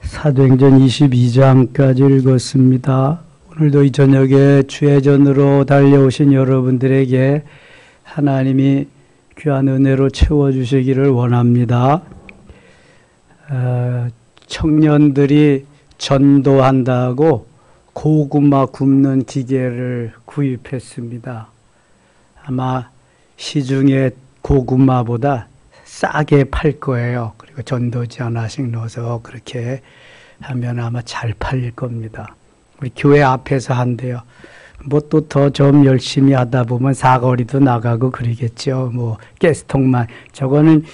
사도행전 22장까지 읽었습니다. 오늘도 이 저녁에 주의 전으로 달려오신 여러분들에게 하나님이 귀한 은혜로 채워주시기를 원합니다. 청년들이 전도한다고 고구마 굽는 기계를 구입했습니다. 아마 시중에 고구마보다 싸게 팔 거예요. 그리고 전도지 하나씩 넣어서 그렇게 하면 아마 잘 팔릴 겁니다. 우리 교회 앞에서 한대요. 뭐 또 더 좀 열심히 하다 보면 사거리도 나가고 그러겠죠. 뭐 가스통만 저거는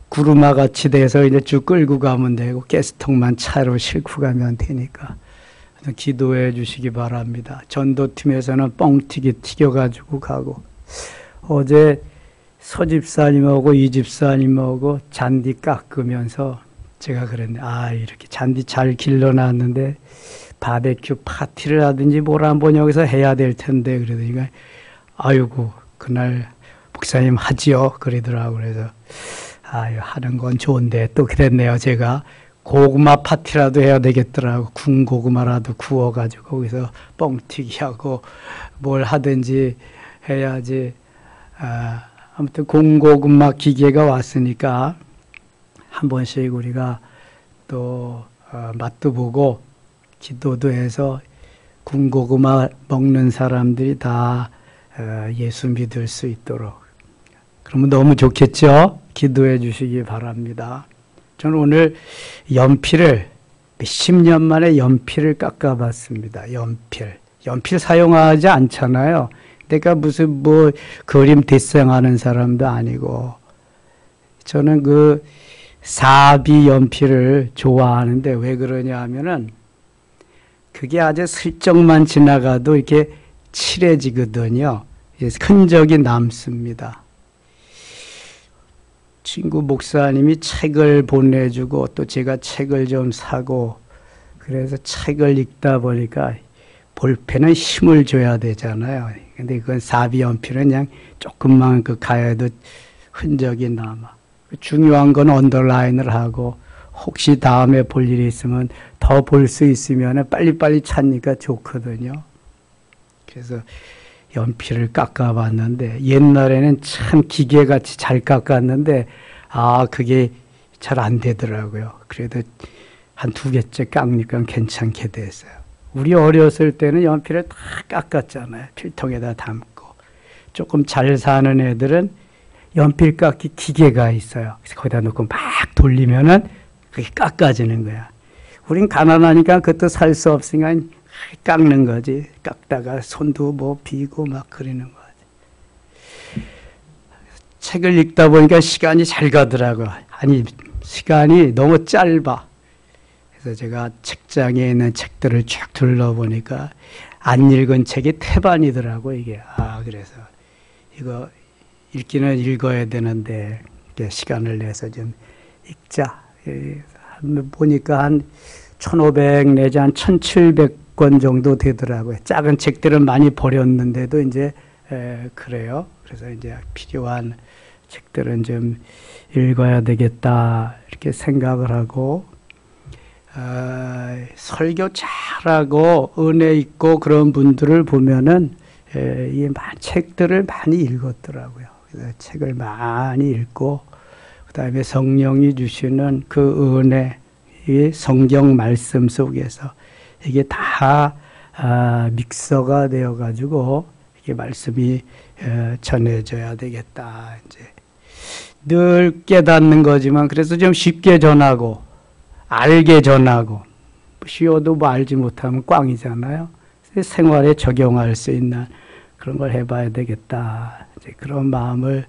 구루마 같이 돼서 이제 쭉 끌고 가면 되고 가스통만 차로 싣고 가면 되니까 기도해 주시기 바랍니다. 전도팀에서는 뻥튀기 튀겨가지고 가고 어제 서집사님하고 이집사님하고 잔디 깎으면서 제가 그랬네. 이렇게 잔디 잘 길러놨는데 바베큐 파티를 하든지 뭘 한번 여기서 해야 될 텐데 그러더니까 아이고 그날 목사님 하지요 그러더라고요. 그래서 하는 건 좋은데 또 그랬네요. 제가 고구마 파티라도 해야 되겠더라고. 군고구마라도 구워가지고 거기서 뻥튀기하고 뭘 하든지 해야지. 아무튼 군고구마 기계가 왔으니까 한 번씩 우리가 또 맛도 보고 기도도 해서 군고구마 먹는 사람들이 다 예수 믿을 수 있도록 그러면 너무 좋겠죠? 기도해 주시기 바랍니다. 저는 오늘 연필을 몇십 년 만에 연필을 깎아봤습니다. 연필 사용하지 않잖아요. 내가 무슨 뭐 그림 데생하는 사람도 아니고 저는 그 사비 연필을 좋아하는데 왜 그러냐 하면은 그게 아주 슬쩍만 지나가도 이렇게 칠해지거든요. 흔적이 남습니다. 친구 목사님이 책을 보내주고 또 제가 책을 좀 사고 그래서 책을 읽다 보니까 볼펜은 힘을 줘야 되잖아요. 근데 그건 사비 연필은 그냥 조금만 가야도 흔적이 남아. 중요한 건 언더라인을 하고 혹시 다음에 볼 일이 있으면 더 볼 수 있으면 빨리빨리 찾니까 좋거든요. 그래서 연필을 깎아봤는데 옛날에는 참 기계같이 잘 깎았는데 그게 잘 안 되더라고요. 그래도 한 2개째 깎니까 괜찮게 됐어요. 우리 어렸을 때는 연필을 다 깎았잖아요. 필통에다 담고. 조금 잘 사는 애들은 연필 깎기 기계가 있어요. 그래서 거기다 놓고 막 돌리면은 그게 깎아지는 거야. 우린 가난하니까 그것도 살 수 없으니까 깎는 거지. 깎다가 손도 뭐 비고 막 그러는 거지. 책을 읽다 보니까 시간이 잘 가더라고요. 시간이 너무 짧아. 그래서 제가 책장에 있는 책들을 쭉 둘러보니까 안 읽은 책이 태반이더라고 이게. 그래서 이거 읽기는 읽어야 되는데 시간을 내서 좀 읽자. 보니까 한 1500 내지 한 1700권 정도 되더라고요. 작은 책들은 많이 버렸는데도 이제 그래요. 그래서 이제 필요한 책들은 좀 읽어야 되겠다 이렇게 생각을 하고 설교 잘하고 은혜 있고 그런 분들을 보면은 이 책들을 많이 읽었더라고요. 그래서 책을 많이 읽고 그다음에 성령이 주시는 그 은혜, 이 성경 말씀 속에서 이게 다 믹서가 되어가지고 이게 말씀이 전해져야 되겠다. 이제 늘 깨닫는 거지만 그래서 좀 쉽게 전하고 알게 전하고 쉬워도 뭐 알지 못하면 꽝이잖아요. 생활에 적용할 수 있는 그런 걸 해봐야 되겠다. 이제 그런 마음을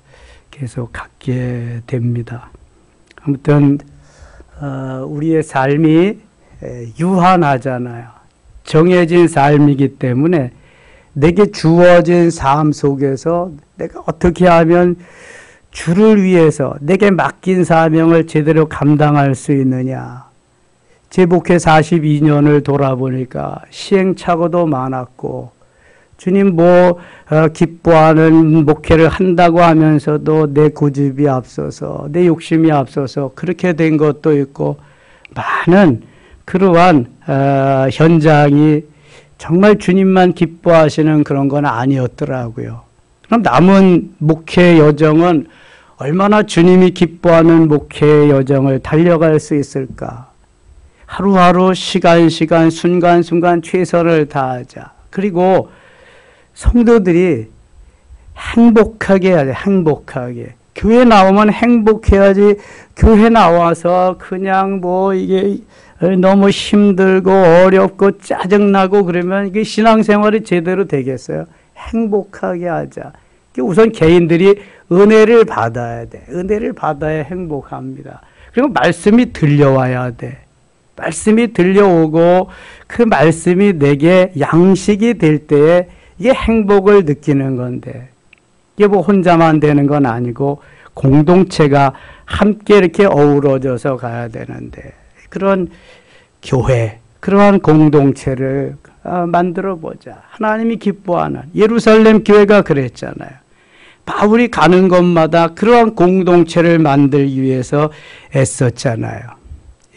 계속 갖게 됩니다. 아무튼 우리의 삶이 유한하잖아요. 정해진 삶이기 때문에 내게 주어진 삶 속에서 내가 어떻게 하면 주를 위해서 내게 맡긴 사명을 제대로 감당할 수 있느냐. 제 목회 42년을 돌아보니까 시행착오도 많았고 주님 기뻐하는 목회를 한다고 하면서도 내 고집이 앞서서 내 욕심이 앞서서 그렇게 된 것도 있고 많은 그러한 현장이 정말 주님만 기뻐하시는 그런 건 아니었더라고요. 그럼 남은 목회 여정은 얼마나 주님이 기뻐하는 목회 여정을 달려갈 수 있을까? 하루하루 시간 순간순간 최선을 다하자. 그리고 성도들이 행복하게 해야 돼. 행복하게. 교회 나오면 행복해야지. 교회 나와서 그냥 뭐 이게 너무 힘들고 어렵고 짜증나고 그러면 이게 신앙생활이 제대로 되겠어요? 행복하게 하자. 우선 개인들이 은혜를 받아야 돼. 은혜를 받아야 행복합니다. 그리고 말씀이 들려와야 돼. 말씀이 들려오고 그 말씀이 내게 양식이 될 때에 이게 행복을 느끼는 건데, 이게 뭐 혼자만 되는 건 아니고 공동체가 함께 이렇게 어우러져서 가야 되는데, 그런 교회, 그러한 공동체를 만들어 보자. 하나님이 기뻐하는 예루살렘 교회가 그랬잖아요. 바울이 가는 곳마다 그러한 공동체를 만들기 위해서 애썼잖아요.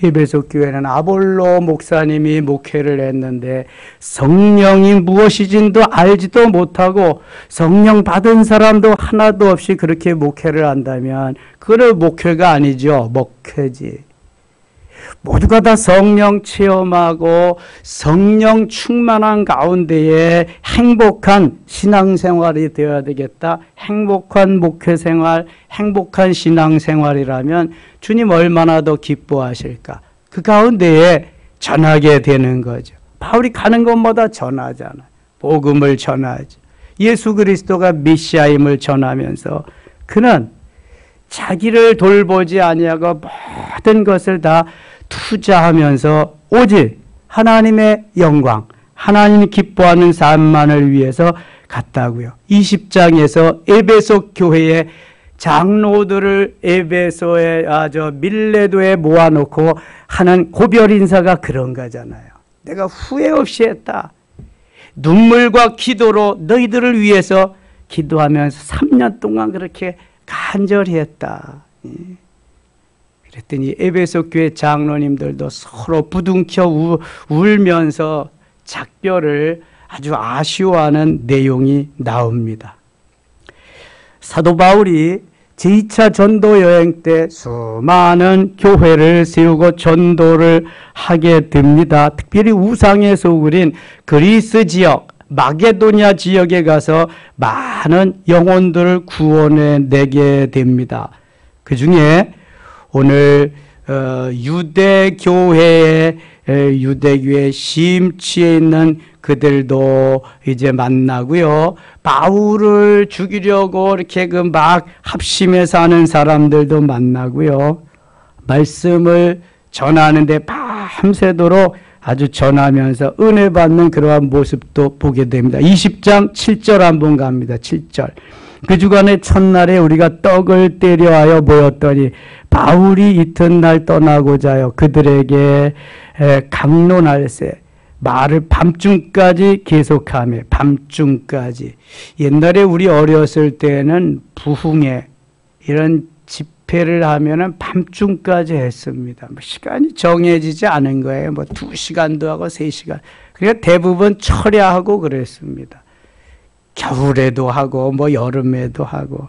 에베소 교회는 아볼로 목사님이 목회를 했는데 성령이 무엇이진도 알지도 못하고 성령 받은 사람도 하나도 없이 그렇게 목회를 한다면 그건 목회가 아니죠. 목회지. 모두가 다 성령 체험하고 성령 충만한 가운데에 행복한 신앙생활이 되어야 되겠다. 행복한 목회생활, 행복한 신앙생활이라면 주님 얼마나 더 기뻐하실까. 그 가운데에 전하게 되는 거죠. 바울이 가는 곳마다 전하잖아요. 복음을 전하죠. 예수 그리스도가 메시아임을 전하면서 그는 자기를 돌보지 아니하고 모든 것을 다 투자하면서 오직 하나님의 영광, 하나님이 기뻐하는 삶만을 위해서 갔다고요. 20장에서 에베소 교회의 장로들을 에베소에 밀레도에 모아놓고 하는 고별 인사가 그런 거잖아요. 내가 후회 없이 했다. 눈물과 기도로 너희들을 위해서 기도하면서 3년 동안 그렇게 간절히 했다. 그랬더니 에베소 교회 장로님들도 서로 부둥켜 울면서 작별을 아주 아쉬워하는 내용이 나옵니다. 사도 바울이 제2차 전도 여행 때 수많은 교회를 세우고 전도를 하게 됩니다. 특별히 우상의 소굴인 그리스 지역, 마게도냐 지역에 가서 많은 영혼들을 구원해 내게 됩니다. 그 중에 오늘 유대교회에 심취해 있는 그들도 이제 만나고요. 바울을 죽이려고 이렇게 막 합심해서 하는 사람들도 만나고요. 말씀을 전하는데 밤새도록 아주 전하면서 은혜 받는 그러한 모습도 보게 됩니다. 20장 7절 한번 갑니다. 7절. 그 주간의 첫날에 우리가 떡을 때려하여 모였더니 바울이 이튿날 떠나고자 하여 그들에게 강론할세. 말을 밤중까지 계속하며 밤중까지. 옛날에 우리 어렸을 때는 부흥회 이런 집회를 하면은 밤중까지 했습니다. 시간이 정해지지 않은 거예요. 2시간도 하고 3시간. 그러니까 대부분 철야하고 그랬습니다. 겨울에도 하고 여름에도 하고.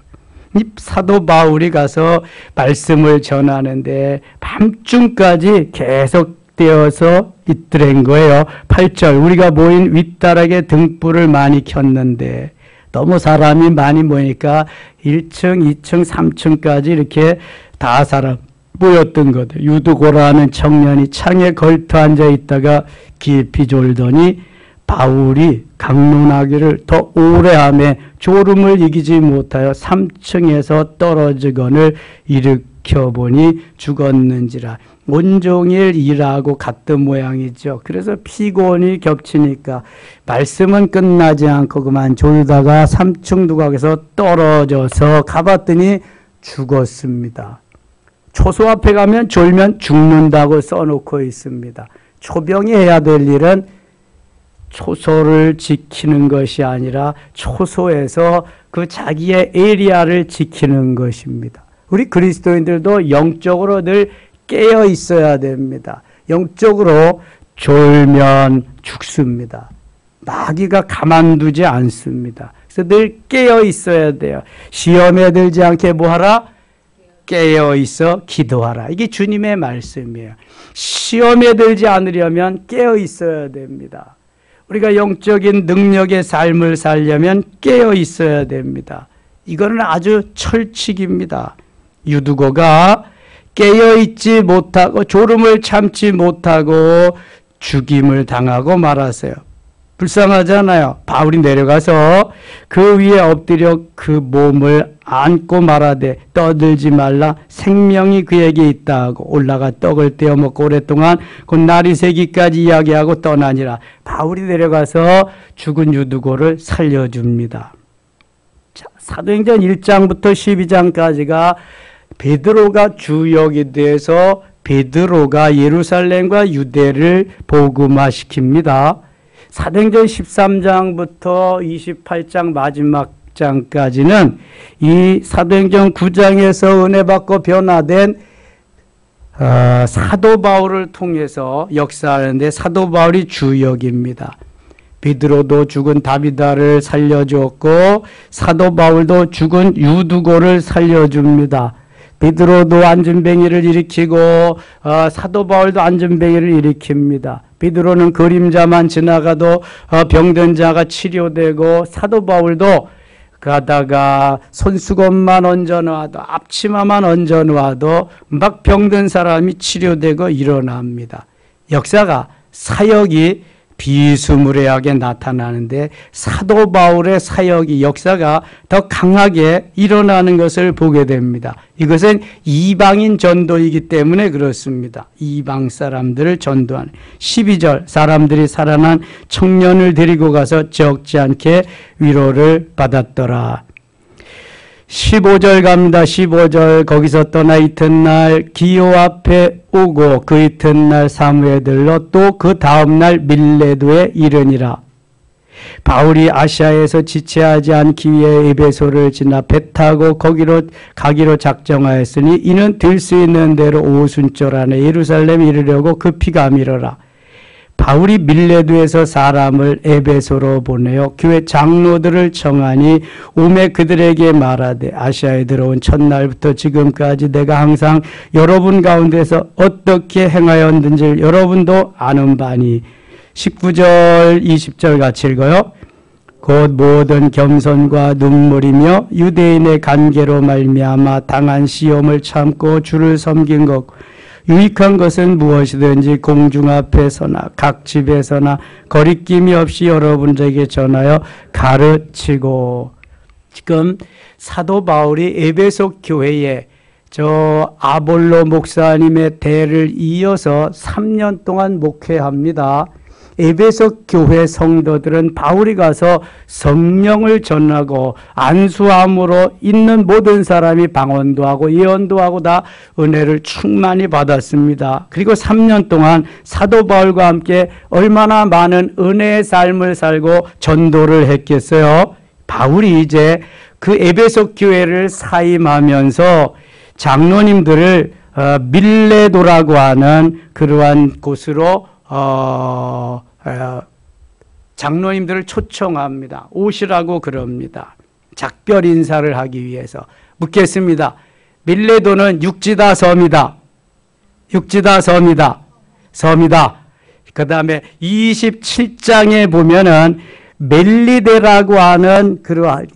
이 사도 바울이 가서 말씀을 전하는데 밤중까지 계속되어서 있더란 거예요. 8절 우리가 모인 윗다락에 등불을 많이 켰는데 너무 사람이 많이 모이니까 1층, 2층, 3층까지 이렇게 다 사람 모였던 거죠. 유두고라는 청년이 창에 걸터 앉아 있다가 깊이 졸더니 바울이 강론하기를 더 오래 하며 졸음을 이기지 못하여 3층에서 떨어지거늘 일으켜보니 죽었는지라. 온종일 일하고 갔던 모양이죠. 그래서 피곤이 겹치니까 말씀은 끝나지 않고 그만 졸다가 3층 두각에서 떨어져서 가봤더니 죽었습니다. 초소 앞에 가면 졸면 죽는다고 써놓고 있습니다. 초병이 해야 될 일은 초소를 지키는 것이 아니라 초소에서 그 자기의 에리아를 지키는 것입니다. 우리 그리스도인들도 영적으로 늘 깨어 있어야 됩니다. 영적으로 졸면 죽습니다. 마귀가 가만두지 않습니다. 그래서 늘 깨어 있어야 돼요. 시험에 들지 않게 뭐하라? 깨어 있어 기도하라. 이게 주님의 말씀이에요. 시험에 들지 않으려면 깨어 있어야 됩니다. 우리가 영적인 능력의 삶을 살려면 깨어 있어야 됩니다. 이거는 아주 철칙입니다. 유두고가 깨어 있지 못하고 졸음을 참지 못하고 죽임을 당하고 말았어요. 불쌍하잖아요. 바울이 내려가서 그 위에 엎드려 그 몸을 안고 말하되 떠들지 말라 생명이 그에게 있다 하고 올라가 떡을 떼어 먹고 오랫동안 곧 날이 새기까지 이야기하고 떠나니라. 바울이 내려가서 죽은 유두고를 살려줍니다. 자, 사도행전 1장부터 12장까지가 베드로가 주역이 돼서 베드로가 예루살렘과 유대를 복음화시킵니다. 사도행전 13장부터 28장 마지막 장까지는 이 사도행전 9장에서 은혜 받고 변화된 사도 바울을 통해서 역사하는데 사도 바울이 주역입니다. 베드로도 죽은 다비다를 살려주었고 사도 바울도 죽은 유두고를 살려줍니다. 베드로도 안전뱅이를 일으키고 사도 바울도 안전뱅이를 일으킵니다. 베드로는 그림자만 지나가도 병든 자가 치료되고 사도 바울도 가다가 손수건만 얹어놔도 앞치마만 얹어놔도 막 병든 사람이 치료되고 일어납니다. 역사가 사역이 비스무리하게 나타나는데 사도 바울의 사역이 역사가 더 강하게 일어나는 것을 보게 됩니다. 이것은 이방인 전도이기 때문에 그렇습니다. 이방 사람들을 전도하는 12절 사람들이 살아난 청년을 데리고 가서 적지 않게 위로를 받았더라. 15절 갑니다. 15절 거기서 떠나 이튿날 기호 앞에 오고 그 이튿날 사무에 들러 또 그 다음날 밀레도에 이르니라. 바울이 아시아에서 지체하지 않기 위해 에베소를 지나 배 타고 거기로 가기로 작정하였으니 이는 들 수 있는 대로 오순절 안에 예루살렘에 이르려고 급히 가미러라. 바울이 밀레도에서 사람을 에베소로 보내어 교회 장로들을 청하니 오매 그들에게 말하되 아시아에 들어온 첫날부터 지금까지 내가 항상 여러분 가운데서 어떻게 행하였는지 여러분도 아는 바니 19절 20절 같이 읽어요. 곧 모든 겸손과 눈물이며 유대인의 관계로 말미암아 당한 시험을 참고 주를 섬긴 것 유익한 것은 무엇이든지 공중 앞에서나 각 집에서나 거리낌이 없이 여러분에게 전하여 가르치고. 지금 사도 바울이 에베소 교회에 저 아볼로 목사님의 대를 이어서 3년 동안 목회합니다. 에베소 교회 성도들은 바울이 가서 성령을 전하고 안수함으로 있는 모든 사람이 방언도 하고 예언도 하고 다 은혜를 충만히 받았습니다. 그리고 3년 동안 사도 바울과 함께 얼마나 많은 은혜의 삶을 살고 전도를 했겠어요. 바울이 이제 그 에베소 교회를 사임하면서 장로님들을 밀레도라고 하는 그러한 곳으로 장로님들을 초청합니다. 오시라고 그럽니다. 작별 인사를 하기 위해서. 묻겠습니다. 밀레도는 육지다 섬이다. 육지다 섬이다. 섬이다. 그 다음에 27장에 보면은 멜리데라고 하는 그러한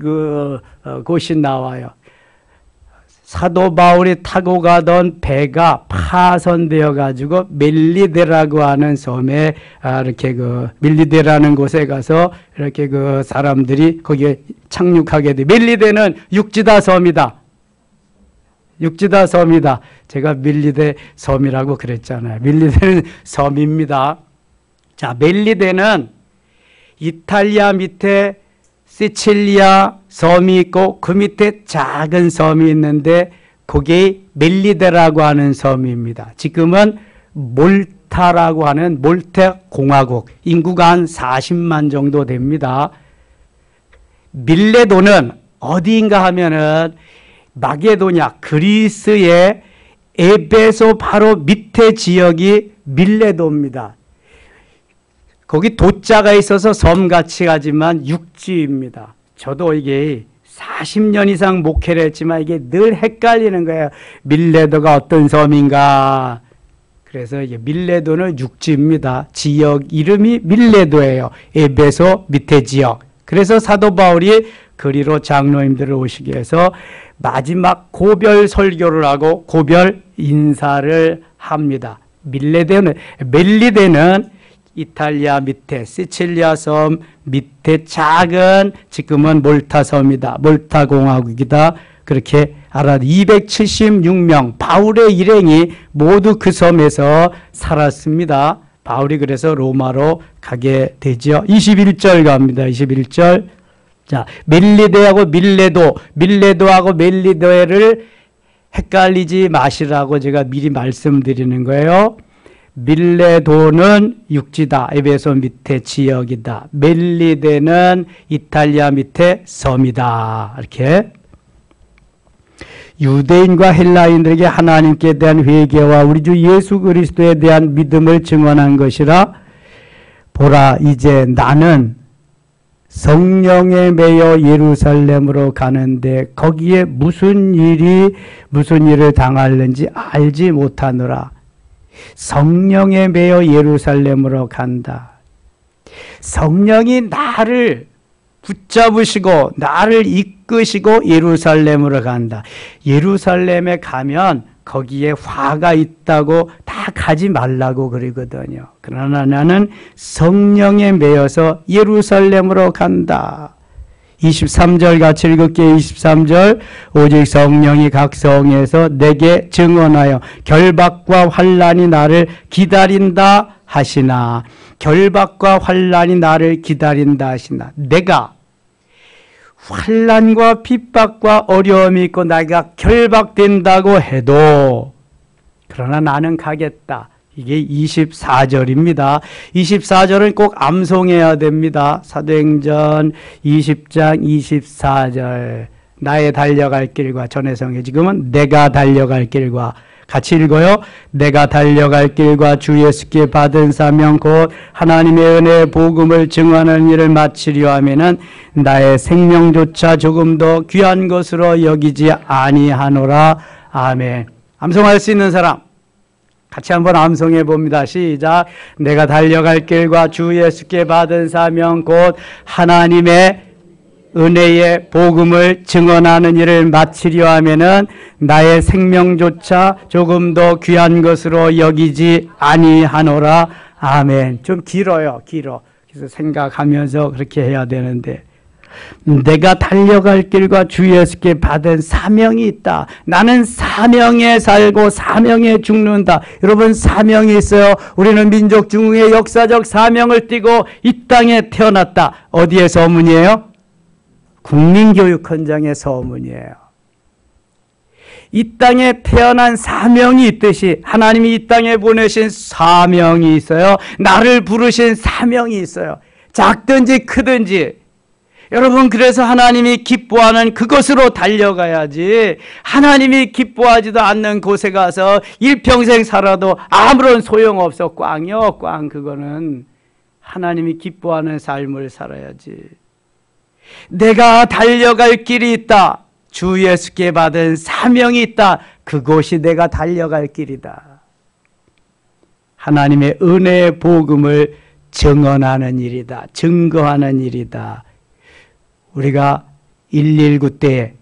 곳이 나와요. 사도 바울이 타고 가던 배가 파손되어 가지고 멜리데라고 하는 섬에 이렇게 멜리데라는 곳에 가서 이렇게 사람들이 거기에 착륙하게 돼. 멜리데는 육지다 섬이다. 육지다 섬이다. 제가 멜리데 섬이라고 그랬잖아요. 멜리데는 섬입니다. 자, 멜리데는 이탈리아 밑에 시칠리아 섬이 있고 그 밑에 작은 섬이 있는데 그게 멜리데라고 하는 섬입니다. 지금은 몰타라고 하는 몰타 공화국 인구가 한 40만 정도 됩니다. 밀레도는 어디인가 하면은 마게도냐 그리스의 에베소 바로 밑에 지역이 밀레도입니다. 거기 도자가 있어서 섬같이 가지만 육지입니다. 저도 이게 40년 이상 목회를 했지만 이게 늘 헷갈리는 거예요. 밀레도가 어떤 섬인가. 그래서 이게 밀레도는 육지입니다. 지역 이름이 밀레도예요. 에베소 밑에 지역. 그래서 사도 바울이 그리로 장로님들을 오시게 해서 마지막 고별 설교를 하고 고별 인사를 합니다. 멜리데는 이탈리아 밑에 시칠리아 섬 밑에 작은 지금은 몰타 섬이다. 몰타 공화국이다. 그렇게 알아. 276명 바울의 일행이 모두 그 섬에서 살았습니다. 바울이 그래서 로마로 가게 되죠. 21절 갑니다. 21절. 자, 멜리데하고 밀레도하고 멜리데를 헷갈리지 마시라고 제가 미리 말씀드리는 거예요. 밀레도는 육지다. 에베소 밑에 지역이다. 멜리데는 이탈리아 밑에 섬이다. 이렇게 유대인과 헬라인들에게 하나님께 대한 회개와 우리 주 예수 그리스도에 대한 믿음을 증언한 것이라. 보라, 이제 나는 성령에 매여 예루살렘으로 가는데 거기에 무슨 일을 당하는지 알지 못하노라. 성령에 매여 예루살렘으로 간다. 성령이 나를 붙잡으시고 나를 이끄시고 예루살렘으로 간다. 예루살렘에 가면 거기에 화가 있다고 다 가지 말라고 그러거든요. 그러나 나는 성령에 매여서 예루살렘으로 간다. 23절 같이 읽을게요. 23절. 오직 성령이 각 성에서 내게 증언하여 결박과 환난이 나를 기다린다 하시나. 결박과 환난이 나를 기다린다 하시나. 내가 환난과 핍박과 어려움이 있고 내가 결박된다고 해도 그러나 나는 가겠다. 이게 24절입니다. 24절은 꼭 암송해야 됩니다. 사도행전 20장 24절. 나의 달려갈 길과 전해성에 지금은 내가 달려갈 길과 같이 읽어요. 내가 달려갈 길과 주 예수께 받은 사명 곧 하나님의 은혜의 복음을 증언하는 일을 마치려 하면은 나의 생명조차 조금 더 귀한 것으로 여기지 아니하노라. 아멘. 암송할 수 있는 사람 같이 한번 암송해 봅니다. 시작. 내가 달려갈 길과 주 예수께 받은 사명 곧 하나님의 은혜의 복음을 증언하는 일을 마치려 하면은 나의 생명조차 조금 더 귀한 것으로 여기지 아니하노라. 아멘. 좀 길어요. 길어. 그래서 생각하면서 그렇게 해야 되는데 내가 달려갈 길과 주 예수께 받은 사명이 있다. 나는 사명에 살고 사명에 죽는다. 여러분 사명이 있어요. 우리는 민족 중흥의 역사적 사명을 띠고 이 땅에 태어났다. 어디의 서문이에요? 국민교육헌장의 서문이에요. 이 땅에 태어난 사명이 있듯이 하나님이 이 땅에 보내신 사명이 있어요. 나를 부르신 사명이 있어요. 작든지 크든지. 여러분 그래서 하나님이 기뻐하는 그것으로 달려가야지 하나님이 기뻐하지도 않는 곳에 가서 일평생 살아도 아무런 소용없어. 꽝이요. 꽝. 그거는 하나님이 기뻐하는 삶을 살아야지. 내가 달려갈 길이 있다. 주 예수께 받은 사명이 있다. 그곳이 내가 달려갈 길이다. 하나님의 은혜의 복음을 증언하는 일이다. 증거하는 일이다. 우리가 119 때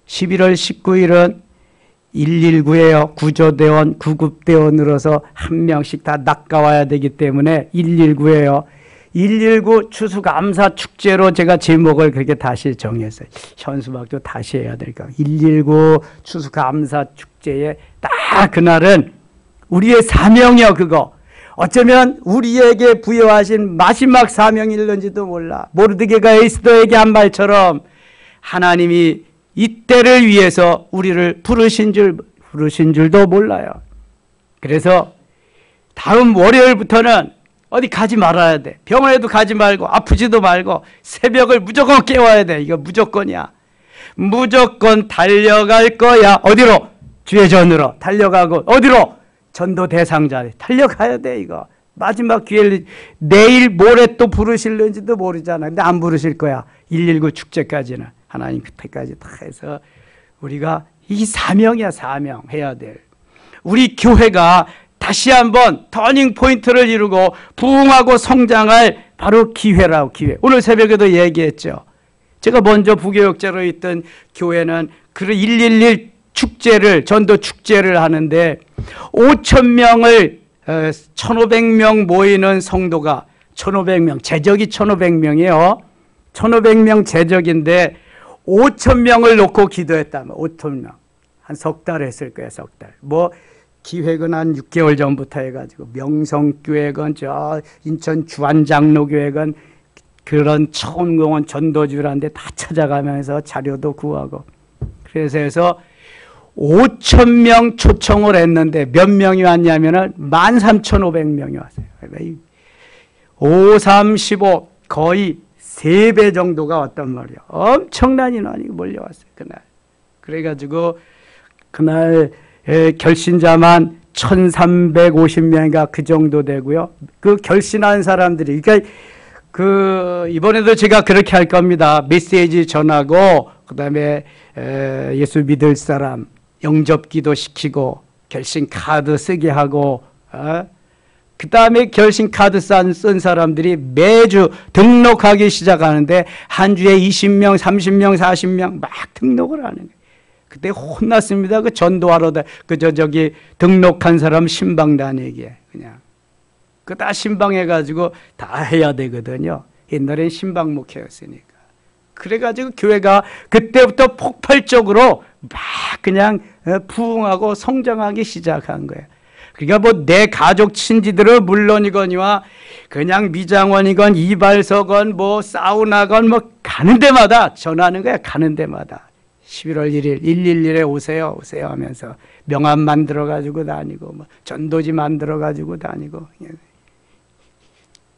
11월 19일은 119예요. 구조대원, 구급대원으로서 한 명씩 다 낚아와야 되기 때문에 119예요. 119 추수감사 축제로 제가 제목을 그렇게 다시 정했어요. 현수막도 다시 해야 될까. 119 추수감사 축제에 딱 그날은 우리의 사명이요. 그거. 어쩌면 우리에게 부여하신 마지막 사명일는지도 몰라. 모르드게가 에스더에게 한 말처럼 하나님이 이때를 위해서 우리를 부르신 줄도 몰라요. 그래서 다음 월요일부터는 어디 가지 말아야 돼. 병원에도 가지 말고 아프지도 말고 새벽을 무조건 깨워야 돼. 이거 무조건이야. 무조건 달려갈 거야. 어디로? 주의 전으로 달려가고 어디로? 전도 대상자리 달려가야 돼. 이거 마지막 기회를 내일 모레 또 부르실는지도 모르잖아. 근데 안 부르실 거야. 119 축제까지는 하나님 그때까지 다 해서 우리가 이 사명이야. 사명 해야 될 우리 교회가 다시 한번 터닝 포인트를 이루고 부흥하고 성장할 바로 기회라고. 기회. 오늘 새벽에도 얘기했죠. 제가 먼저 부교육자로 있던 교회는 그 111 축제를 전도 축제를 하는데 5,000명을 1,500명 모이는 성도가 1,500명 제적이 1,500명이에요. 1,500명 제적인데 5,000명을 놓고 기도했다면 5,000명 한 석 달 했을 거예요. 석 달. 뭐 기획은 한 6개월 전부터 해가지고 명성교회건 저 인천 주안장로교회건 그런 천공원 전도주라는데 다 찾아가면서 자료도 구하고 그래서 해서 5,000명 초청을 했는데 몇 명이 왔냐면은 13,500명이 왔어요. 5, 3, 15 거의 3배 정도가 왔단 말이에요. 엄청난 인원이 몰려왔어요. 그날. 그래가지고 그날 결신자만 1,350명인가 그 정도 되고요. 그 결신한 사람들이 그러니까 이번에도 제가 그렇게 할 겁니다. 메시지 전하고 그다음에 예수 믿을 사람 영접기도 시키고 결신 카드 쓰게 하고 그 다음에 결신 카드 쓴 사람들이 매주 등록하기 시작하는데 한 주에 20명, 30명, 40명 막 등록을 하는 거예요. 그때 혼났습니다. 그 전도하러 저기 등록한 사람 신방 다니기에 그냥 그 다 신방해가지고 다 해야 되거든요. 옛날엔 신방 목회였으니까. 그래가지고 교회가 그때부터 폭발적으로 막 그냥 부흥하고 성장하기 시작한 거예요. 그러니까 뭐 내 가족 친지들은 물론이거니와 그냥 미장원이건 이발소건 뭐 사우나건 뭐 가는 데마다 전하는 거야. 가는 데마다 11월 1일 111에 오세요 오세요 하면서 명함 만들어 가지고 다니고 뭐 전도지 만들어 가지고 다니고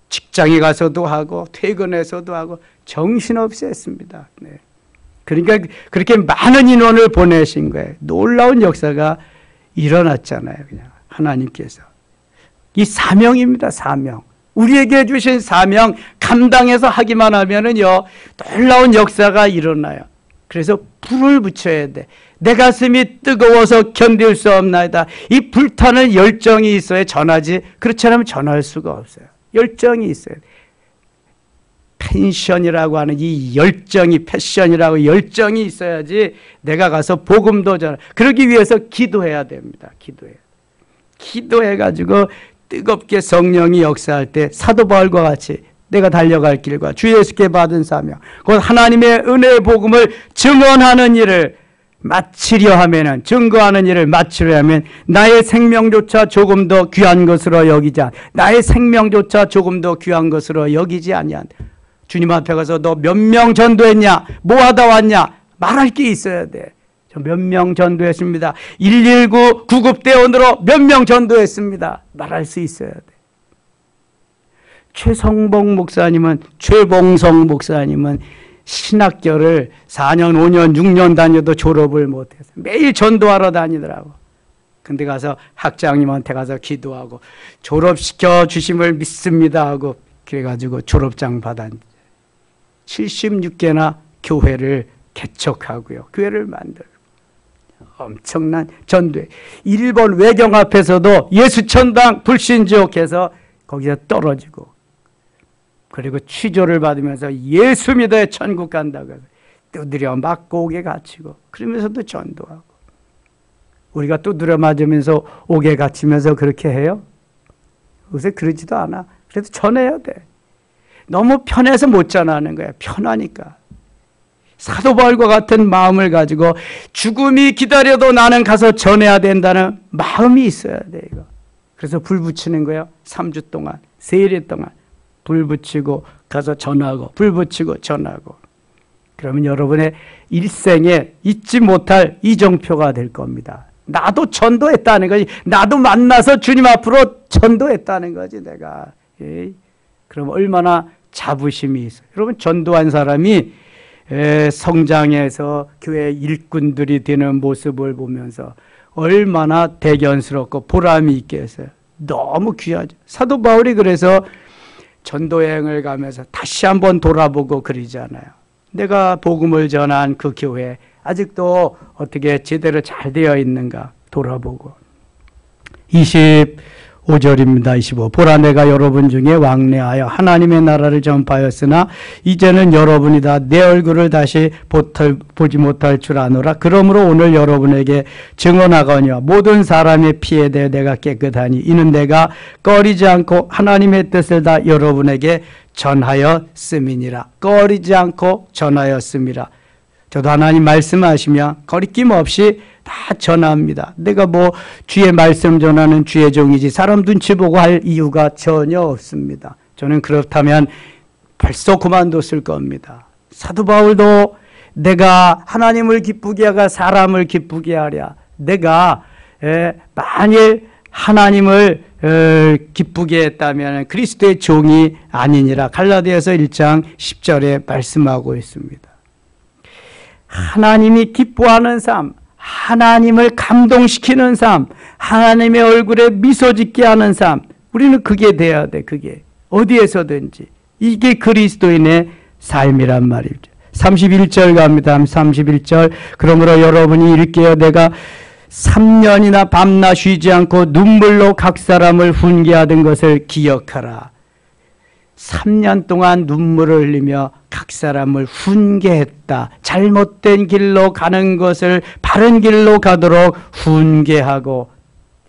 직장에 가서도 하고 퇴근해서도 하고 정신없이 했습니다. 네. 그러니까 그렇게 많은 인원을 보내신 거예요. 놀라운 역사가 일어났잖아요. 그냥 하나님께서. 이 사명입니다. 사명. 우리에게 주신 사명 감당해서 하기만 하면은요 놀라운 역사가 일어나요. 그래서 불을 붙여야 돼. 내 가슴이 뜨거워서 견딜 수 없나이다. 이 불타는 열정이 있어야 전하지. 그렇지 않으면 전할 수가 없어요. 열정이 있어요. 패션이라고 하는 이 열정이 패션이라고 열정이 있어야지 내가 가서 복음도 전하. 그러기 위해서 기도해야 됩니다. 기도해가지고 뜨겁게 성령이 역사할 때 사도 바울과 같이 내가 달려갈 길과 주 예수께 받은 사명 곧 하나님의 은혜의 복음을 증언하는 일을 마치려 하면은 증거하는 일을 마치려 하면 나의 생명조차 조금 더 귀한 것으로 여기지 나의 생명조차 조금 더 귀한 것으로 여기지 아니한 주님 앞에 가서 너 몇 명 전도했냐 뭐 하다 왔냐 말할 게 있어야 돼. 저 몇 명 전도했습니다. 119 구급대원으로 몇 명 전도했습니다. 말할 수 있어야 돼. 최성봉 목사님은 최봉성 목사님은 신학교를 4년, 5년, 6년 다녀도 졸업을 못해서 매일 전도하러 다니더라고. 근데 가서 학장님한테 가서 기도하고 졸업시켜 주심을 믿습니다 하고 그래가지고 졸업장 받았 76개나 교회를 개척하고요. 교회를 만들고 엄청난 전도회. 일본 외경 앞에서도 예수천당 불신지옥해서 거기서 떨어지고 그리고 취조를 받으면서 예수 믿어야 천국 간다고 해서 두드려 맞고 옥에 갇히고 그러면서도 전도하고 우리가 두드려 맞으면서 옥에 갇히면서 그렇게 해요? 요새 그러지도 않아. 그래도 전해야 돼. 너무 편해서 못 전하는 거야. 편하니까. 사도 바울과 같은 마음을 가지고 죽음이 기다려도 나는 가서 전해야 된다는 마음이 있어야 돼. 이거. 그래서 불 붙이는 거예요. 3주 동안, 세일 동안 불 붙이고 가서 전하고 불 붙이고 전하고 그러면 여러분의 일생에 잊지 못할 이정표가 될 겁니다. 나도 전도했다는 거지. 나도 만나서 주님 앞으로 전도했다는 거지 내가. 그럼 얼마나 자부심이 있어요. 여러분 전도한 사람이 성장해서 교회 일꾼들이 되는 모습을 보면서 얼마나 대견스럽고 보람이 있겠어요. 너무 귀하죠. 사도 바울이 그래서 전도여행을 가면서 다시 한번 돌아보고 그러잖아요. 내가 복음을 전한 그 교회 아직도 어떻게 제대로 잘 되어 있는가 돌아보고. 25절입니다. 25. 보라 내가 여러분 중에 왕래하여 하나님의 나라를 전파하였으나 이제는 여러분이 다 내 얼굴을 다시 보지 못할 줄 아노라. 그러므로 오늘 여러분에게 증언하거니와 모든 사람의 피에 대해 내가 깨끗하니 이는 내가 꺼리지 않고 하나님의 뜻을 다 여러분에게 전하였음이니라. 꺼리지 않고 전하였음이라. 저도 하나님 말씀하시면 거리낌 없이 다 전합니다. 내가 뭐 주의 말씀 전하는 주의 종이지 사람 눈치 보고 할 이유가 전혀 없습니다. 저는 그렇다면 벌써 그만뒀을 겁니다. 사도 바울도 내가 하나님을 기쁘게 하가 사람을 기쁘게 하랴. 내가 만일 하나님을 기쁘게 했다면 그리스도의 종이 아니니라. 갈라디아서 1장 10절에 말씀하고 있습니다. 하나님이 기뻐하는 삶, 하나님을 감동시키는 삶, 하나님의 얼굴에 미소 짓게 하는 삶, 우리는 그게 돼야 돼. 그게 어디에서든지 이게 그리스도인의 삶이란 말이죠. 31절 갑니다. 31절. 그러므로 여러분이 일깨어 내가 3년이나 밤낮 쉬지 않고 눈물로 각 사람을 훈계하던 것을 기억하라. 3년 동안 눈물을 흘리며 각 사람을 훈계했다. 잘못된 길로 가는 것을 바른 길로 가도록 훈계하고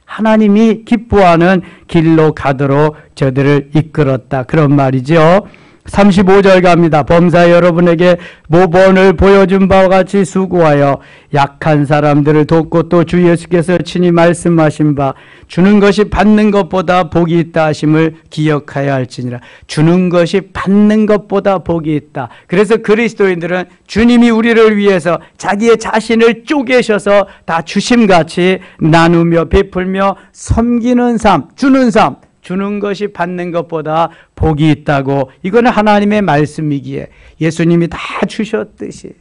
하나님이 기뻐하는 길로 가도록 저들을 이끌었다. 그런 말이죠. 35절 갑니다. 범사 여러분에게 모본을 보여준 바와 같이 수고하여 약한 사람들을 돕고 또 주 예수께서 친히 말씀하신 바 주는 것이 받는 것보다 복이 있다 하심을 기억하여야 할지니라. 주는 것이 받는 것보다 복이 있다. 그래서 그리스도인들은 주님이 우리를 위해서 자기의 자신을 쪼개셔서 다 주심같이 나누며 베풀며 섬기는 삶, 주는 삶, 주는 것이 받는 것보다 복이 있다고. 이거는 하나님의 말씀이기에 예수님이 다 주셨듯이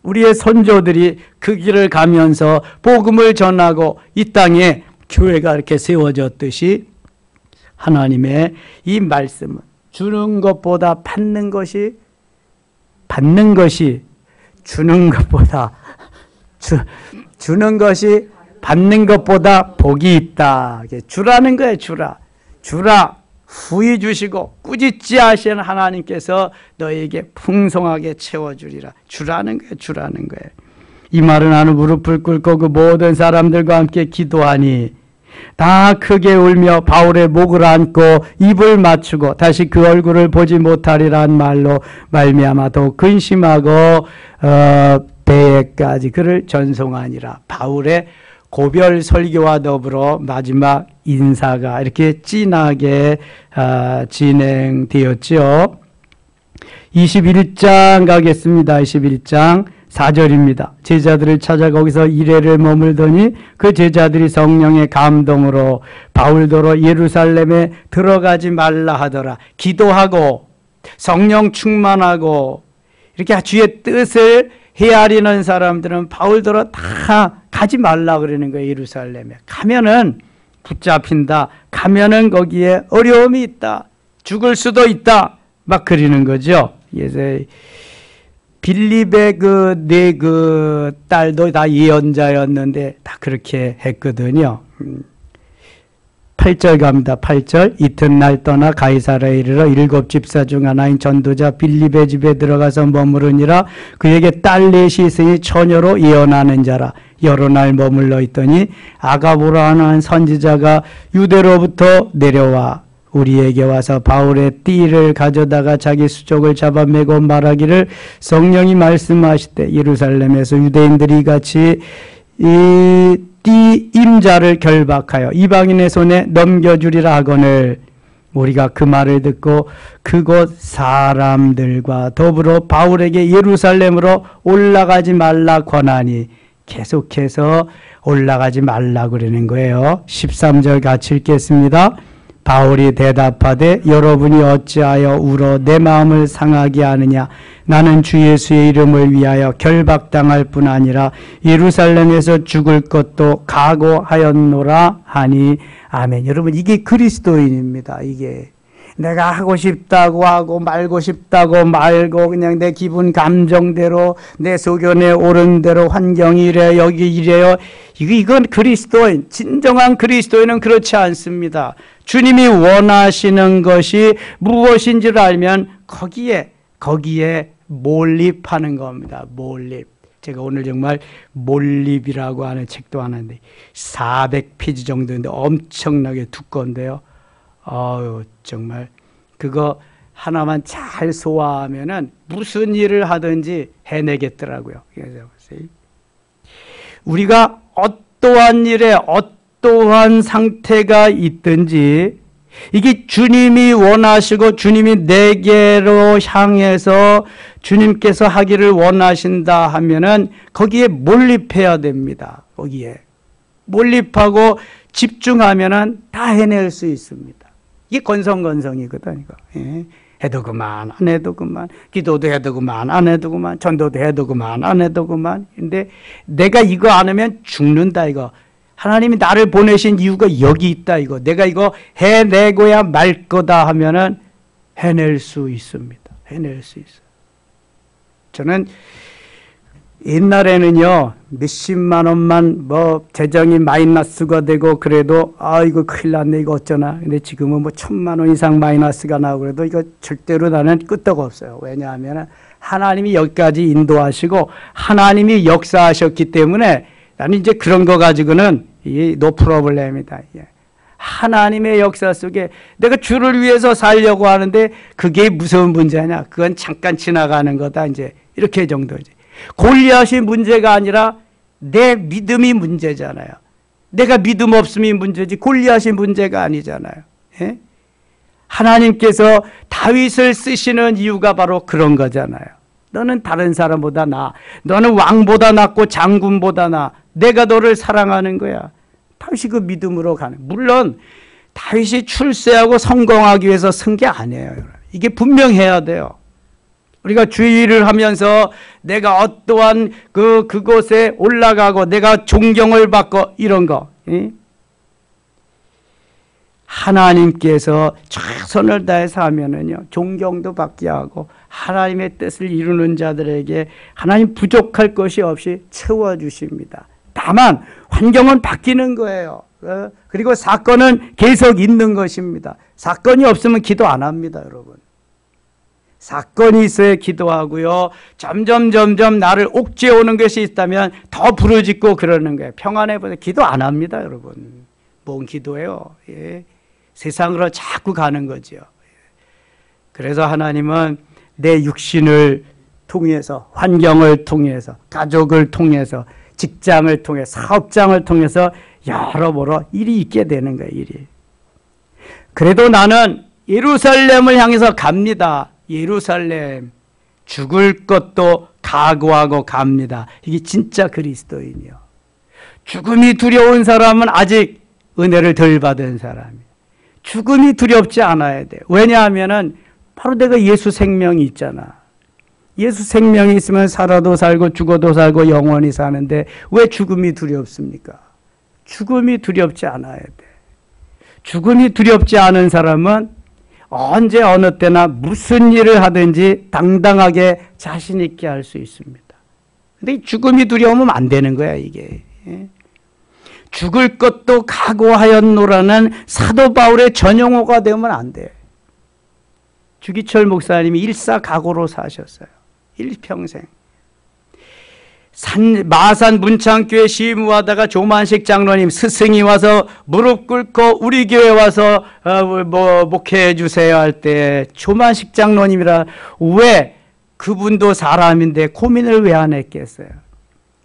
우리의 선조들이 그 길을 가면서 복음을 전하고 이 땅에 교회가 이렇게 세워졌듯이 하나님의 이 말씀은 주는 것보다 받는 것이 주는 것보다 주는 것이 받는 것보다 복이 있다. 주라는 거예요. 주라. 후히 주시고 꾸짖지 하시는 하나님께서 너에게 풍성하게 채워주리라. 주라는 거예요. 이 말은 하는 무릎을 꿇고 그 모든 사람들과 함께 기도하니 다 크게 울며 바울의 목을 안고 입을 맞추고 다시 그 얼굴을 보지 못하리란 말로 말미암아 더 근심하고 배에까지 그를 전송하니라. 바울의 고별 설교와 더불어 마지막 인사가 이렇게 진하게 진행되었죠. 21장 가겠습니다. 21장 4절입니다. 제자들을 찾아 거기서 이래를 머물더니 그 제자들이 성령의 감동으로 바울더러 예루살렘에 들어가지 말라 하더라. 기도하고 성령 충만하고 이렇게 주의 뜻을 헤아리는 사람들은 바울더러 다 가지 말라 그러는 거예요. 예루살렘에 가면은 붙잡힌다. 가면은 거기에 어려움이 있다. 죽을 수도 있다. 막 그러는 거죠. 그래서 빌립의 그 딸도 다 예언자였는데 다 그렇게 했거든요. 8절 갑니다. 8절. 이튿날 떠나 가이사라에 이르러 7 집사 중 하나인 전도자 빌립의 집에 들어가서 머무르니라. 그에게 딸 넷이 있으니 처녀로 예언하는 자라. 여러 날 머물러 있더니 아가보라 하는 선지자가 유대로부터 내려와 우리에게 와서 바울의 띠를 가져다가 자기 수족을 잡아매고 말하기를 성령이 말씀하시되 예루살렘에서 유대인들이 같이 이 띠 임자를 결박하여 이방인의 손에 넘겨주리라 하거늘 우리가 그 말을 듣고 그곳 사람들과 더불어 바울에게 예루살렘으로 올라가지 말라 권하니 계속해서 올라가지 말라 그러는 거예요. 13절 같이 읽겠습니다. 바울이 대답하되 여러분이 어찌하여 울어 내 마음을 상하게 하느냐. 나는 주 예수의 이름을 위하여 결박당할 뿐 아니라 예루살렘에서 죽을 것도 각오하였노라 하니 아멘. 여러분, 이게 그리스도인입니다. 이게 내가 하고 싶다고 하고 말고 싶다고 말고 그냥 내 기분 감정대로 내 소견에 오른 대로 환경이 이래 여기 이래요. 이건 그리스도인, 진정한 그리스도인은 그렇지 않습니다. 주님이 원하시는 것이 무엇인지를 알면 거기에 몰입하는 겁니다. 몰입. 제가 오늘 정말 몰입이라고 하는 책도 하는데 400페이지 정도인데 엄청나게 두꺼운데요. 정말 그거 하나만 잘 소화하면은 무슨 일을 하든지 해내겠더라고요. 그래서 우리가 어떠한 일에 어떠한 상태가 있든지 이게 주님이 원하시고 주님이 내게로 향해서 주님께서 하기를 원하신다 하면은 거기에 몰입해야 됩니다. 거기에 몰입하고 집중하면은 다 해낼 수 있습니다. 이게 건성건성이거든. 이거. 예. 해도 그만 안 해도 그만, 기도도 해도 그만 안 해도 그만, 전도도 해도 그만 안 해도 그만. 근데 내가 이거 안 하면 죽는다. 이거 하나님이 나를 보내신 이유가 여기 있다. 이거 내가 이거 해내고야 말 거다 하면은 해낼 수 있습니다. 해낼 수 있어요. 저는 옛날에는요 몇십만 원만 재정이 마이너스가 되고 그래도 이거 큰일 났네 이거 어쩌나. 근데 지금은 1,000만 원 이상 마이너스가 나고 그래도 이거 절대로 나는 끄떡 없어요. 왜냐하면 하나님이 여기까지 인도하시고 하나님이 역사하셨기 때문에 나는 이제 그런 거 가지고는 노 프로블렘이다. 하나님의 역사 속에 내가 주를 위해서 살려고 하는데 그게 무슨 문제냐. 그건 잠깐 지나가는 거다. 이제 이렇게 정도지. 골리앗이 문제가 아니라 내 믿음이 문제잖아요. 내가 믿음 없음이 문제지 골리앗이 문제가 아니잖아요. 예? 하나님께서 다윗을 쓰시는 이유가 바로 그런 거잖아요. 너는 다른 사람보다 나아. 너는 왕보다 낫고 장군보다 나아. 내가 너를 사랑하는 거야. 다윗이 그 믿음으로 가는. 물론 다윗이 출세하고 성공하기 위해서 쓴 게 아니에요. 이게 분명해야 돼요. 우리가 주의를 하면서 내가 어떠한 그곳에 올라가고 내가 존경을 받고 이런 거. 하나님께서 최선을 다해서 하면은요, 존경도 받게 하고 하나님의 뜻을 이루는 자들에게 하나님 부족할 것이 없이 채워주십니다. 다만 환경은 바뀌는 거예요. 그리고 사건은 계속 있는 것입니다. 사건이 없으면 기도 안 합니다, 여러분. 사건이 있어야 기도하고요. 점점 나를 옥죄어오는 것이 있다면 더 부르짖고 그러는 거예요. 평안해 보세요. 기도 안 합니다, 여러분. 뭔 기도예요? 예. 세상으로 자꾸 가는 거죠. 그래서 하나님은 내 육신을 통해서, 환경을 통해서, 가족을 통해서, 직장을 통해서, 사업장을 통해서 여러모로 일이 있게 되는 거예요. 일이. 그래도 나는 예루살렘을 향해서 갑니다. 예루살렘. 죽을 것도 각오하고 갑니다. 이게 진짜 그리스도인이요. 죽음이 두려운 사람은 아직 은혜를 덜 받은 사람이에요. 죽음이 두렵지 않아야 돼요. 왜냐하면 바로 내가 예수 생명이 있잖아. 예수 생명이 있으면 살아도 살고 죽어도 살고 영원히 사는데 왜 죽음이 두렵습니까? 죽음이 두렵지 않아야 돼. 죽음이 두렵지 않은 사람은 언제 어느 때나 무슨 일을 하든지 당당하게 자신 있게 할 수 있습니다. 근데 죽음이 두려우면 안 되는 거야, 이게. 죽을 것도 각오하였노라는 사도 바울의 전용어가 되면 안 돼. 주기철 목사님이 일사각오로 사셨어요. 일평생. 마산 문창교회 시무하다가 조만식 장로님 스승이 와서 무릎 꿇고 우리 교회 와서 목회해 주세요 할 때 조만식 장로님이라 왜 그분도 사람인데 고민을 왜 안 했겠어요.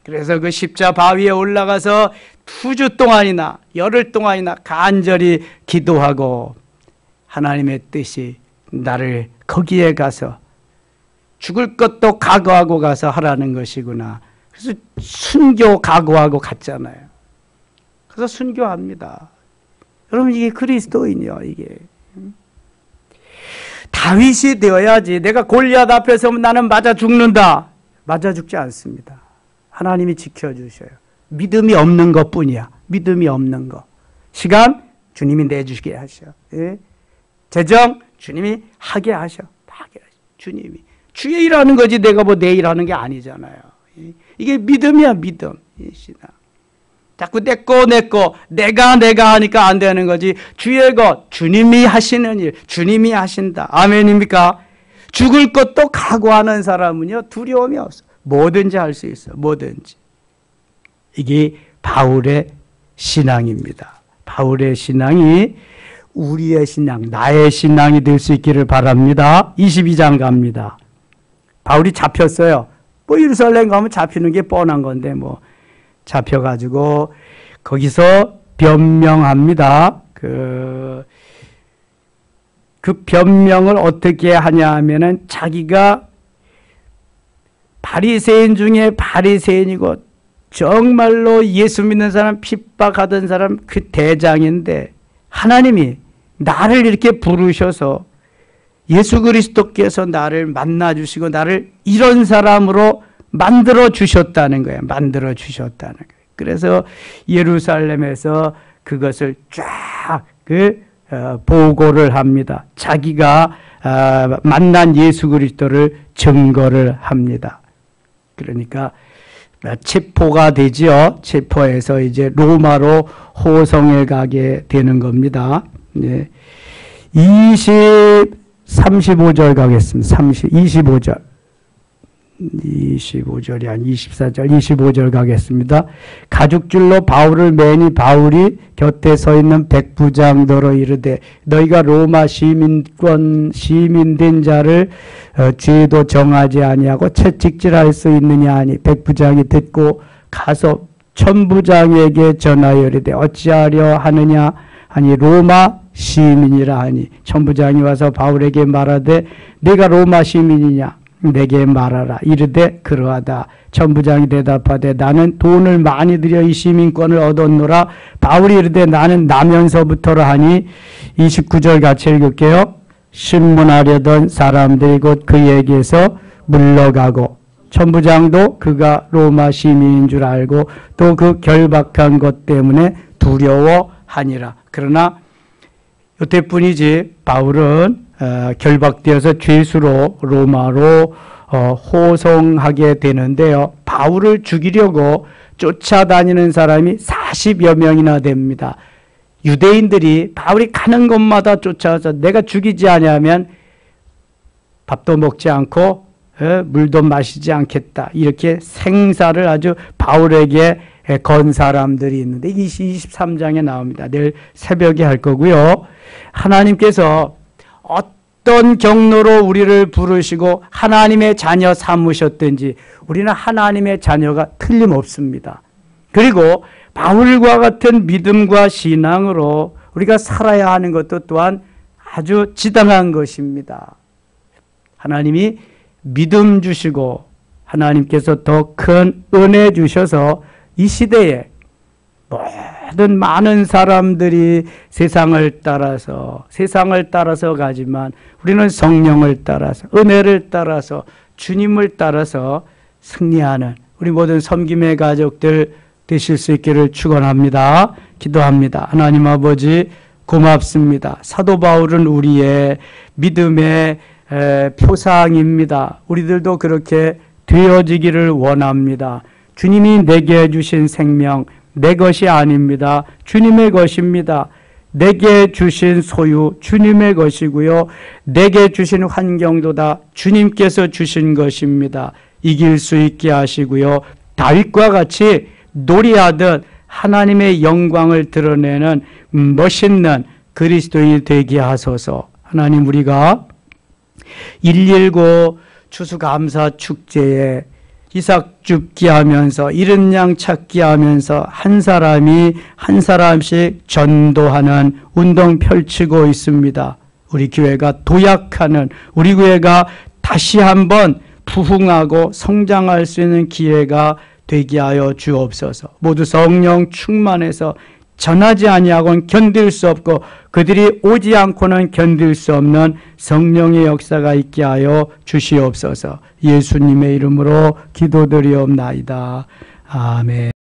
그래서 그 십자 바위에 올라가서 2주 동안이나 열흘 동안이나 간절히 기도하고 하나님의 뜻이 나를 거기에 가서 죽을 것도 각오하고 가서 하라는 것이구나. 그래서 순교 각오하고 갔잖아요. 그래서 순교합니다. 여러분 이게 그리스도인이요. 이게 다윗이 되어야지. 내가 골리앗 앞에 서면 나는 맞아 죽는다. 맞아 죽지 않습니다. 하나님이 지켜주셔요. 믿음이 없는 것뿐이야. 믿음이 없는 것. 시간 주님이 내주시게 하셔. 예? 재정 주님이 하게 하셔. 하게 하셔. 주님이 주의 일하는 거지 내가 뭐 내 일하는 게 아니잖아요. 예? 이게 믿음이야. 믿음. 이 신앙. 자꾸 내 거 내가 하니까 안 되는 거지. 주의 것 주님이 하시는 일 주님이 하신다. 아멘입니까? 죽을 것도 각오하는 사람은요 두려움이 없어. 뭐든지 할 수 있어. 뭐든지. 이게 바울의 신앙입니다. 바울의 신앙이 우리의 신앙, 나의 신앙이 될 수 있기를 바랍니다. 22장 갑니다. 바울이 잡혔어요. 뭐 예루살렘 가면 잡히는 게 뻔한 건데 뭐 잡혀가지고 거기서 변명합니다. 그 변명을 어떻게 하냐 하면은 자기가 바리새인 중에 바리새인이고 정말로 예수 믿는 사람 핍박하던 사람 그 대장인데 하나님이 나를 이렇게 부르셔서 예수 그리스도께서 나를 만나주시고 나를 이런 사람으로 만들어 주셨다는 거예요. 만들어 주셨다는 거예요. 그래서 예루살렘에서 그것을 쫙 보고를 합니다. 자기가 만난 예수 그리스도를 증거를 합니다. 그러니까 체포가 되지요. 체포해서 이제 로마로 호성에 가게 되는 겁니다. 네. 35절 가겠습니다. 25절. 25절이 아니 24절 25절 가겠습니다. 가죽줄로 바울을 매니 바울이 곁에 서 있는 백부장더러 이르되 너희가 로마 시민된 자를 죄도 정하지 아니하고 채찍질할 수 있느냐 하니 백부장이 듣고 가서 천부장에게 전하여 이르되 어찌하려 하느냐 하니 로마 시민이라 하니 천부장이 와서 바울에게 말하되 네가 로마 시민이냐 내게 말하라. 이르되 그러하다. 천부장이 대답하되 나는 돈을 많이 들여 이 시민권을 얻었노라. 바울이 이르되 나는 나면서부터라 하니 29절 같이 읽을게요. 신문하려던 사람들이 곧 그에게서 물러가고 천부장도 그가 로마 시민인 줄 알고 또 그 결박한 것 때문에 두려워하니라. 그러나 요때뿐이지 바울은 결박되어서 죄수로 로마로 호송하게 되는데요. 바울을 죽이려고 쫓아다니는 사람이 40여 명이나 됩니다. 유대인들이 바울이 가는 곳마다 쫓아와서 내가 죽이지 아니하면 밥도 먹지 않고 물도 마시지 않겠다. 이렇게 생사를 아주 바울에게 건 사람들이 있는데 23장에 나옵니다. 내일 새벽에 할 거고요. 하나님께서 어떤 경로로 우리를 부르시고 하나님의 자녀 삼으셨든지 우리는 하나님의 자녀가 틀림없습니다. 그리고 바울과 같은 믿음과 신앙으로 우리가 살아야 하는 것도 또한 아주 지당한 것입니다. 하나님이 믿음 주시고 하나님께서 더 큰 은혜 주셔서 이 시대에 모든 많은 사람들이 세상을 따라서 가지만 우리는 성령을 따라서 은혜를 따라서 주님을 따라서 승리하는 우리 모든 섬김의 가족들 되실 수 있기를 축원합니다. 기도합니다. 하나님 아버지 고맙습니다. 사도 바울은 우리의 믿음의 표상입니다. 우리들도 그렇게 되어지기를 원합니다. 주님이 내게 주신 생명 내 것이 아닙니다. 주님의 것입니다. 내게 주신 소유 주님의 것이고요. 내게 주신 환경도 다 주님께서 주신 것입니다. 이길 수 있게 하시고요. 다윗과 같이 노래하듯 하나님의 영광을 드러내는 멋있는 그리스도인이 되게 하소서. 하나님 우리가 119 추수감사 축제에 이삭 줍기 하면서 이른 양 찾기 하면서 한 사람이 한 사람씩 전도하는 운동 펼치고 있습니다. 우리 교회가 도약하는 우리 교회가 다시 한번 부흥하고 성장할 수 있는 기회가 되게 하여 주옵소서. 모두 성령 충만해서 전하지 아니하고는 견딜 수 없고 그들이 오지 않고는 견딜 수 없는 성령의 역사가 있게 하여 주시옵소서. 예수님의 이름으로 기도드리옵나이다. 아멘.